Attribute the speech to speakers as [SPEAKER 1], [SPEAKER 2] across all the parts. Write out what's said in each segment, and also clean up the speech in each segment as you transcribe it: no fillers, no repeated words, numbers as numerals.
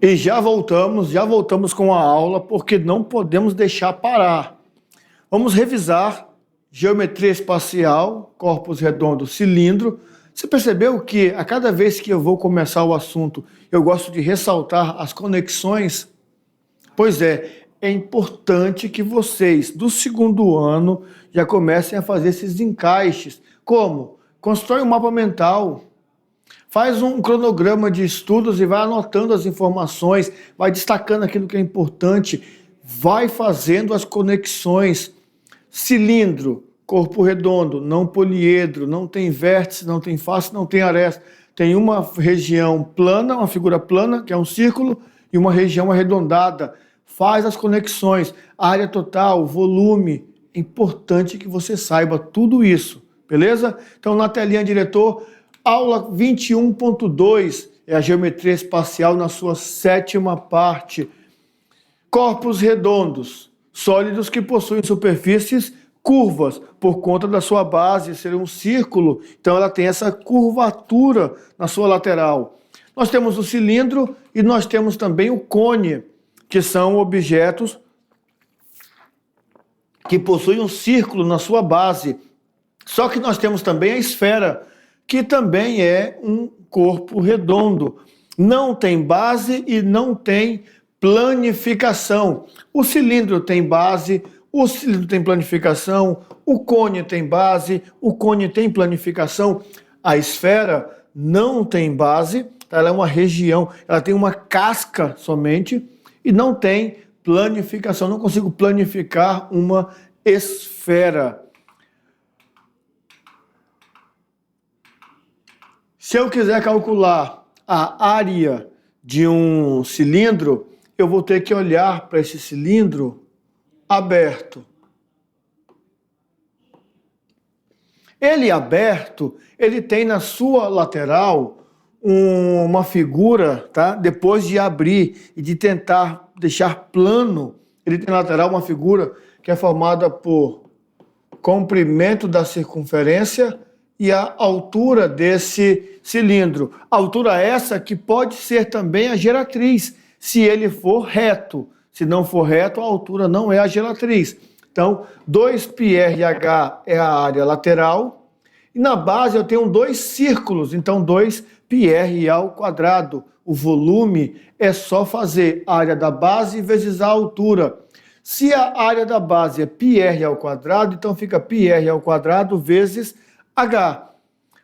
[SPEAKER 1] E já voltamos com a aula, porque não podemos deixar parar. Vamos revisar geometria espacial, corpos redondo, cilindro. Você percebeu que a cada vez que eu vou começar o assunto, eu gosto de ressaltar as conexões? Pois é importante que vocês, do segundo ano, já comecem a fazer esses encaixes. Como? Constrói um mapa mental. Faz um cronograma de estudos e vai anotando as informações, vai destacando aquilo que é importante, vai fazendo as conexões. Cilindro, corpo redondo, não poliedro, não tem vértice, não tem face, não tem aresta. Tem uma região plana, uma figura plana, que é um círculo, e uma região arredondada. Faz as conexões, área total, volume. É importante que você saiba tudo isso, beleza? Então, na telinha, diretor, aula 21.2 é a geometria espacial na sua 7ª parte. Corpos redondos, sólidos que possuem superfícies curvas por conta da sua base ser um círculo, então ela tem essa curvatura na sua lateral. Nós temos o cilindro e nós temos também o cone, que são objetos que possuem um círculo na sua base. Só que nós temos também a esfera, que também é um corpo redondo. Não tem base e não tem planificação. O cilindro tem base, o cilindro tem planificação, o cone tem base, o cone tem planificação. A esfera não tem base, ela é uma região, ela tem uma casca somente e não tem planificação. Não consigo planificar uma esfera. Se eu quiser calcular a área de um cilindro, eu vou ter que olhar para esse cilindro aberto. Ele aberto, ele tem na sua lateral uma figura, tá? Depois de abrir e de tentar deixar plano, ele tem na lateral uma figura que é formada por comprimento da circunferência e a altura desse cilindro. Altura essa que pode ser também a geratriz, se ele for reto. Se não for reto, a altura não é a geratriz. Então, 2πrh é a área lateral. E na base eu tenho 2 círculos, então 2πr². O volume é só fazer a área da base vezes a altura. Se a área da base é πr², então fica πr² vezes h.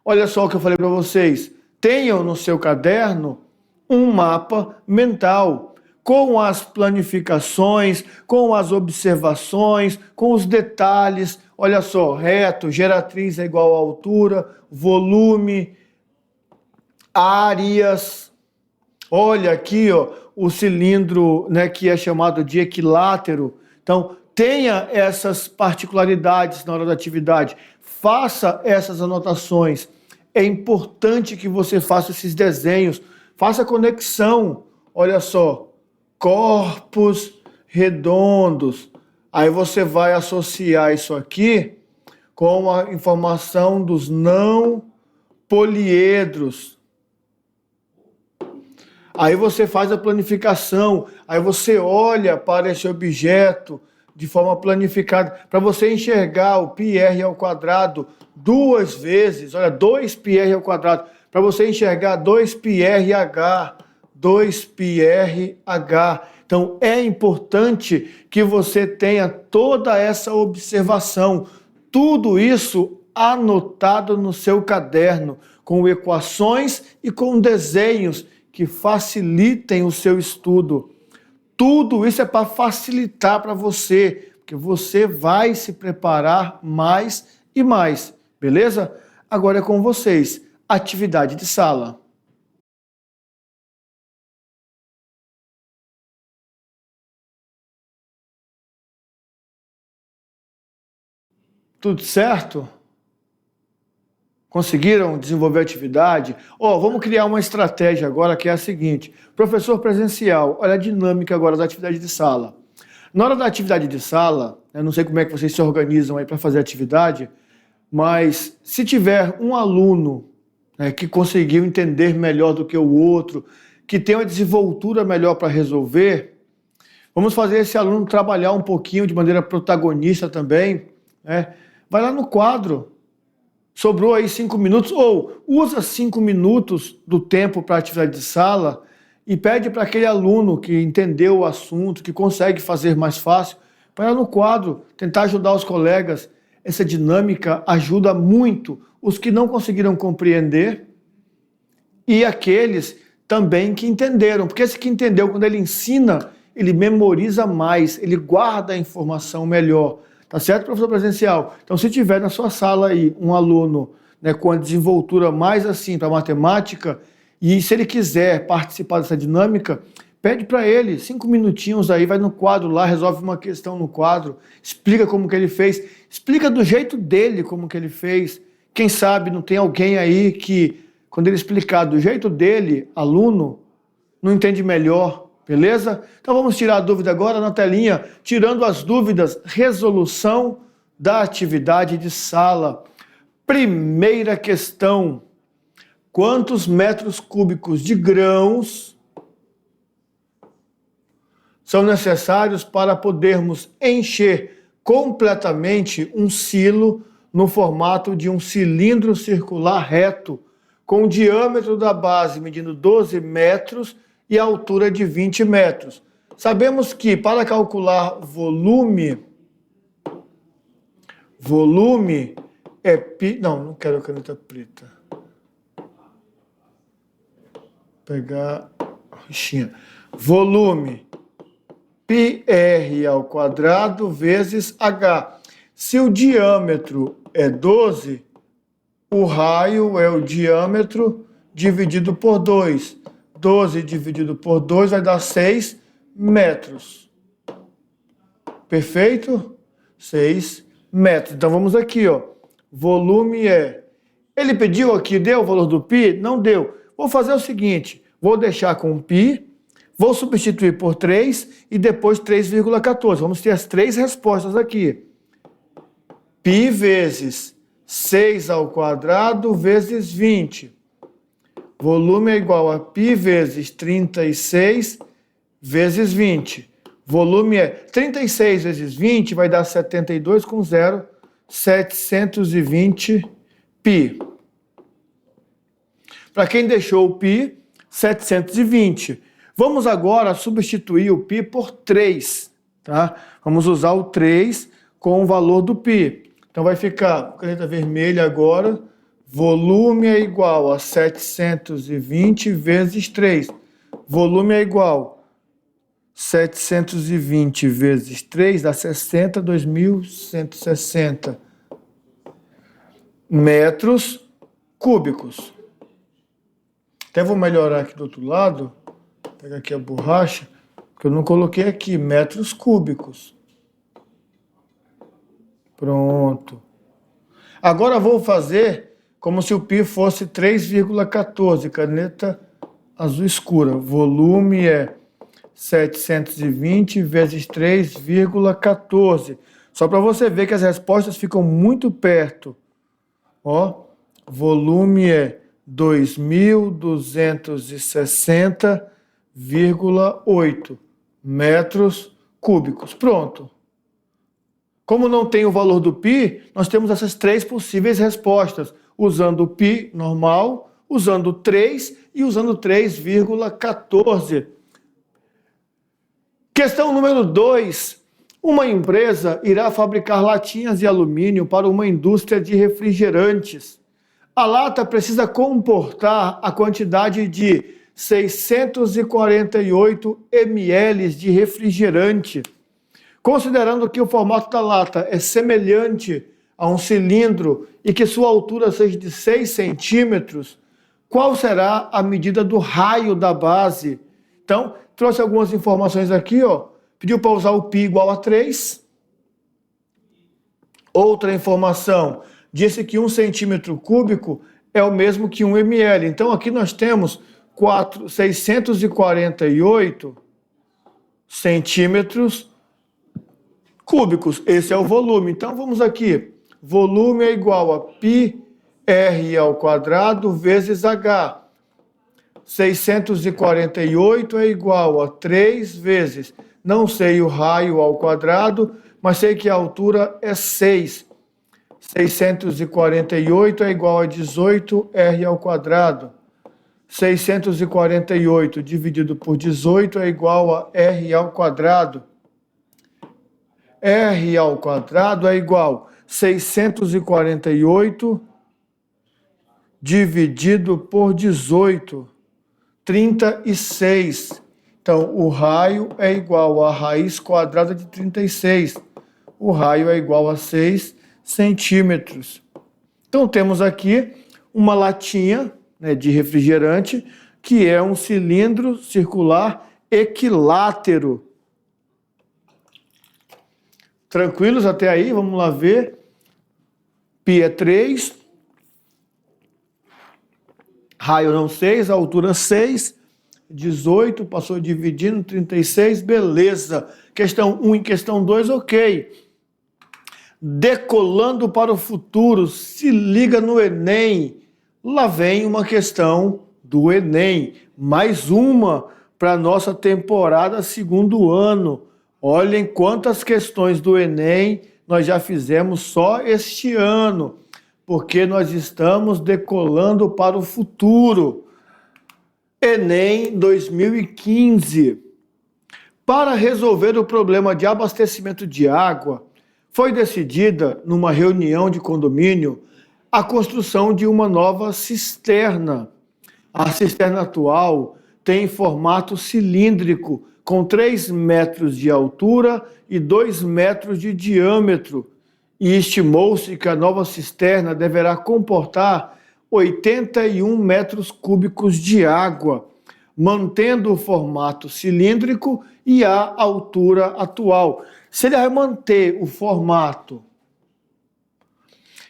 [SPEAKER 1] Olha só o que eu falei para vocês. Tenham no seu caderno um mapa mental com as planificações, com as observações, com os detalhes. Olha só, reto, geratriz é igual a altura, volume, áreas. Olha aqui, ó, o cilindro, né, que é chamado de equilátero. Então, tenha essas particularidades na hora da atividade. Faça essas anotações. É importante que você faça esses desenhos. Faça conexão. Olha só, corpos redondos. Aí você vai associar isso aqui com a informação dos não poliedros. Aí você faz a planificação. Aí você olha para esse objeto de forma planificada, para você enxergar o πr² 2 vezes, olha, 2πr², para você enxergar 2πrh, 2πrh. Então, é importante que você tenha toda essa observação, tudo isso anotado no seu caderno, com equações e com desenhos que facilitem o seu estudo. Tudo isso é para facilitar para você, porque você vai se preparar mais e mais, beleza? Agora é com vocês, atividade de sala. Tudo certo? Conseguiram desenvolver a atividade? Vamos criar uma estratégia agora que é a seguinte. Professor presencial, olha a dinâmica agora da atividade de sala. Na hora da atividade de sala, eu não sei como é que vocês se organizam aí para fazer a atividade, mas se tiver um aluno, né, que conseguiu entender melhor do que o outro, que tem uma desenvoltura melhor para resolver, vamos fazer esse aluno trabalhar um pouquinho de maneira protagonista também, né? Vai lá no quadro, sobrou aí 5 minutos, ou usa 5 minutos do tempo para atividade de sala e pede para aquele aluno que entendeu o assunto, que consegue fazer mais fácil, para no quadro tentar ajudar os colegas. Essa dinâmica ajuda muito os que não conseguiram compreender e aqueles também que entenderam, porque esse que entendeu, quando ele ensina, ele memoriza mais, ele guarda a informação melhor. Tá certo, professor presencial? Então, se tiver na sua sala aí um aluno, né, com a desenvoltura mais assim para matemática, e se ele quiser participar dessa dinâmica, pede para ele 5 minutinhos aí, vai no quadro lá, resolve uma questão no quadro, explica como que ele fez, explica do jeito dele como que ele fez. Quem sabe não tem alguém aí que, quando ele explicar do jeito dele, aluno, não entende melhor, beleza? Então vamos tirar a dúvida agora na telinha, tirando as dúvidas, resolução da atividade de sala. Primeira questão: quantos metros cúbicos de grãos são necessários para podermos encher completamente um silo no formato de um cilindro circular reto, com o diâmetro da base medindo 12 metros e a altura de 20 metros. Sabemos que para calcular volume é pi... Não quero caneta preta. Pegar a rixinha. Volume πr ao quadrado vezes h. Se o diâmetro é 12, o raio é o diâmetro dividido por 2. 12 dividido por 2 vai dar 6 metros. Perfeito? 6 metros. Então vamos aqui, ó. Volume é... Ele pediu aqui, deu o valor do π? Não deu. Vou fazer o seguinte, vou deixar com π, vou substituir por 3 e depois 3,14. Vamos ter as 3 respostas aqui. π vezes 6 ao quadrado vezes 20. Volume é igual a π vezes 36 vezes 20. Volume é 36 vezes 20, vai dar 72 com 0, 720 π. Para quem deixou o π, 720. Vamos agora substituir o π por 3, tá? Vamos usar o 3 com o valor do π. Então vai ficar, caneta vermelha agora, volume é igual a 720 vezes 3. Volume é igual a 720 vezes 3 dá 60, 2.160 metros cúbicos. Até vou melhorar aqui do outro lado, pegar aqui a borracha, porque eu não coloquei aqui, metros cúbicos. Pronto. Agora vou fazer como se o π fosse 3,14, caneta azul escura. Volume é 720 vezes 3,14. Só para você ver que as respostas ficam muito perto. Ó, volume é 2.260,8 metros cúbicos. Pronto. Como não tem o valor do π, nós temos essas 3 possíveis respostas, usando o π normal, usando 3 e usando 3,14. Questão número 2. Uma empresa irá fabricar latinhas de alumínio para uma indústria de refrigerantes. A lata precisa comportar a quantidade de 648 ml de refrigerante. Considerando que o formato da lata é semelhante a um cilindro e que sua altura seja de 6 centímetros, qual será a medida do raio da base? Então, trouxe algumas informações aqui, ó. Pediu para usar o π igual a 3. Outra informação, disse que 1 centímetro cúbico é o mesmo que 1 ml. Então, aqui nós temos 648 centímetros cúbicos. Esse é o volume. Então, vamos aqui. Volume é igual a πr ao quadrado vezes h. 648 é igual a 3 vezes, não sei o raio ao quadrado, mas sei que a altura é 6. 648 é igual a 18r ao quadrado. 648 dividido por 18 é igual a r ao quadrado. R ao quadrado é igual a 648 dividido por 18, 36. Então, o raio é igual a raiz quadrada de 36. O raio é igual a 6 centímetros. Então, temos aqui uma latinha, né, de refrigerante, que é um cilindro circular equilátero. Tranquilos até aí? Vamos lá ver. Π é 3. Raio não 6, altura 6. 18, passou dividindo, 36, beleza. Questão 1 e questão 2, ok. Decolando para o futuro, se liga no Enem. Lá vem uma questão do Enem. Mais uma para a nossa temporada segundo ano. Olhem quantas questões do Enem nós já fizemos só este ano, porque nós estamos decolando para o futuro. Enem 2015. Para resolver o problema de abastecimento de água, foi decidida, numa reunião de condomínio, a construção de uma nova cisterna. A cisterna atual tem formato cilíndrico, com 3 metros de altura e 2 metros de diâmetro, e estimou-se que a nova cisterna deverá comportar 81 metros cúbicos de água, mantendo o formato cilíndrico e a altura atual. Se ele vai manter o formato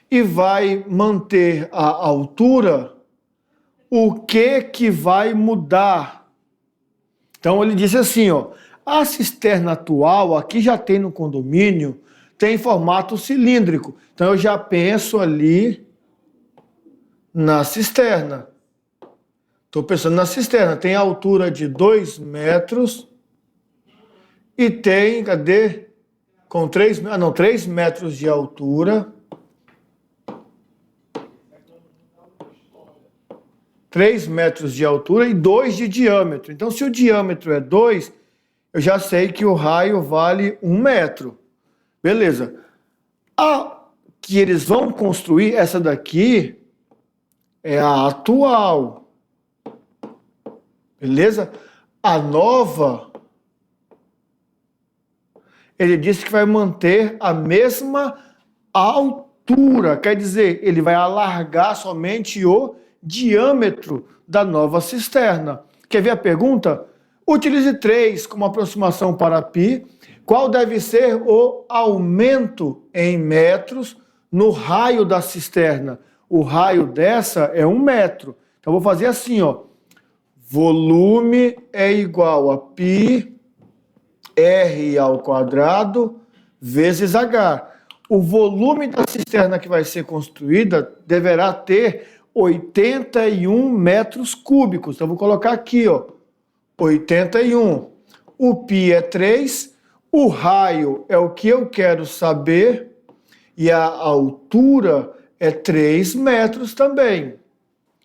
[SPEAKER 1] e vai manter a altura, o que vai mudar? Então ele disse assim, ó, a cisterna atual, aqui já tem no condomínio, tem formato cilíndrico. Então eu já penso ali na cisterna. Estou pensando na cisterna, tem altura de 2 metros e tem, cadê? Com 3 metros de altura. 3 metros de altura e 2 de diâmetro. Então, se o diâmetro é 2, eu já sei que o raio vale 1 metro. Beleza. A que eles vão construir, essa daqui, é a atual. Beleza? A nova, ele disse que vai manter a mesma altura. Quer dizer, ele vai alargar somente o diâmetro da nova cisterna. Quer ver a pergunta? Utilize 3 como aproximação para π. Qual deve ser o aumento em metros no raio da cisterna? O raio dessa é 1 metro. Então, vou fazer assim, ó. Volume é igual a π r ao quadrado vezes h. O volume da cisterna que vai ser construída deverá ter 81 metros cúbicos. Então, vou colocar aqui, ó, 81. O π é 3, o raio é o que eu quero saber e a altura é 3 metros também.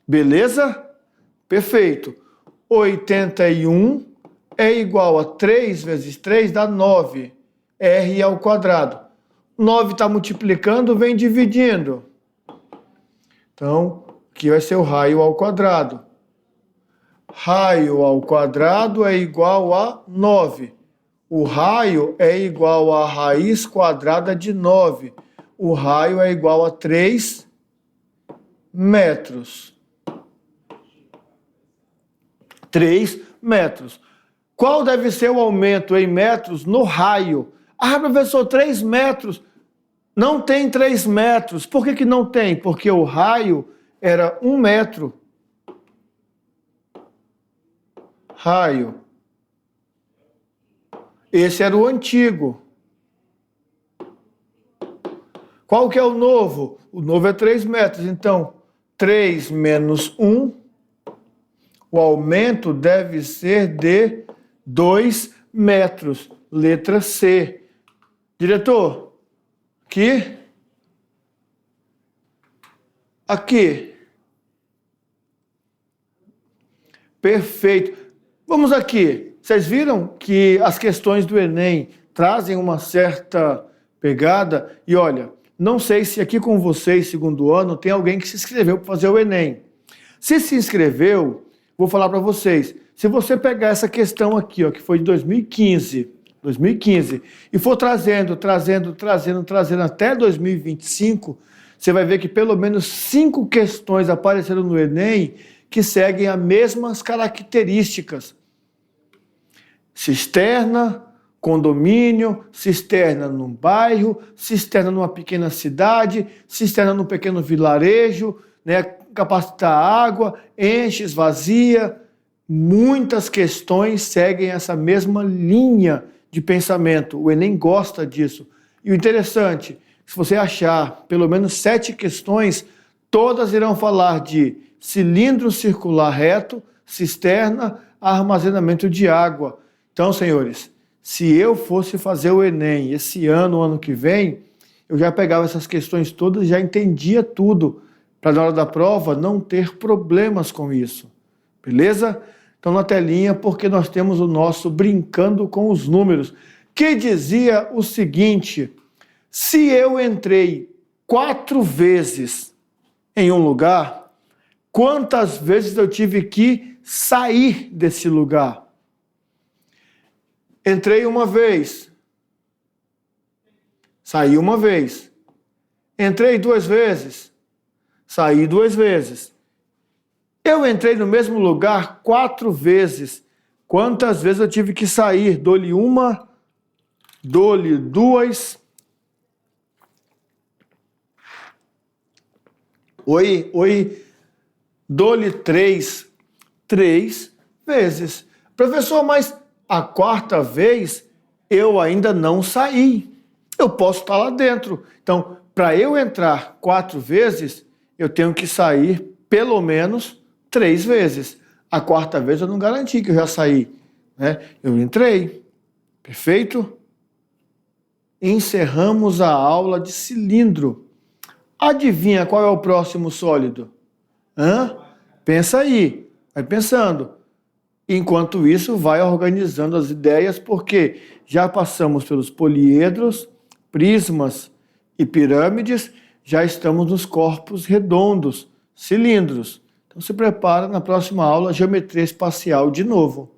[SPEAKER 1] Beleza? Perfeito. 81 é igual a 3 vezes 3 dá 9, r ao quadrado. 9 está multiplicando, vem dividindo. Então, aqui vai ser o raio ao quadrado. Raio ao quadrado é igual a 9. O raio é igual a raiz quadrada de 9. O raio é igual a 3 metros. 3 metros. Qual deve ser o aumento em metros no raio? Ah, professor, 3 metros. Não tem 3 metros. Por que não tem? Porque o raio era 1 metro. Raio. Esse era o antigo. Qual que é o novo? O novo é 3 metros. Então, 3 menos 1. O aumento deve ser de 2 metros. Letra C. Diretor, aqui. Aqui. Perfeito. Vamos aqui. Vocês viram que as questões do Enem trazem uma certa pegada? E olha, não sei se aqui com vocês, segundo ano, tem alguém que se inscreveu para fazer o Enem. Se inscreveu, vou falar para vocês. Se você pegar essa questão aqui, ó, que foi de 2015, e for trazendo até 2025, você vai ver que pelo menos 5 questões apareceram no Enem que seguem as mesmas características. Cisterna, condomínio, cisterna num bairro, cisterna numa pequena cidade, cisterna num pequeno vilarejo, né, capacitar a água, enche, esvazia. Muitas questões seguem essa mesma linha de pensamento. O Enem gosta disso. E o interessante, se você achar pelo menos 7 questões, todas irão falar de cilindro circular reto, cisterna, armazenamento de água. Então, senhores, se eu fosse fazer o Enem esse ano, o ano que vem, eu já pegava essas questões todas e já entendia tudo, para na hora da prova não ter problemas com isso. Beleza? Então, na telinha, porque nós temos o nosso Brincando com os Números, que dizia o seguinte: se eu entrei 4 vezes em um lugar, quantas vezes eu tive que sair desse lugar? Entrei uma vez, saí uma vez. Entrei 2 vezes, saí 2 vezes. Eu entrei no mesmo lugar 4 vezes. Quantas vezes eu tive que sair? Dou-lhe 1, dou-lhe 2. Oi. Dou-lhe 3. 3 vezes. Professor, mas a 4ª vez eu ainda não saí. Eu posso estar lá dentro. Então, para eu entrar 4 vezes, eu tenho que sair pelo menos 3 vezes. A 4ª vez eu não garanti que eu já saí, né? Eu entrei. Perfeito? Encerramos a aula de cilindro. Adivinha qual é o próximo sólido? Pensa aí. Vai pensando. Enquanto isso, vai organizando as ideias, porque já passamos pelos poliedros, prismas e pirâmides, já estamos nos corpos redondos, cilindros. Então se prepara na próxima aula, geometria espacial de novo.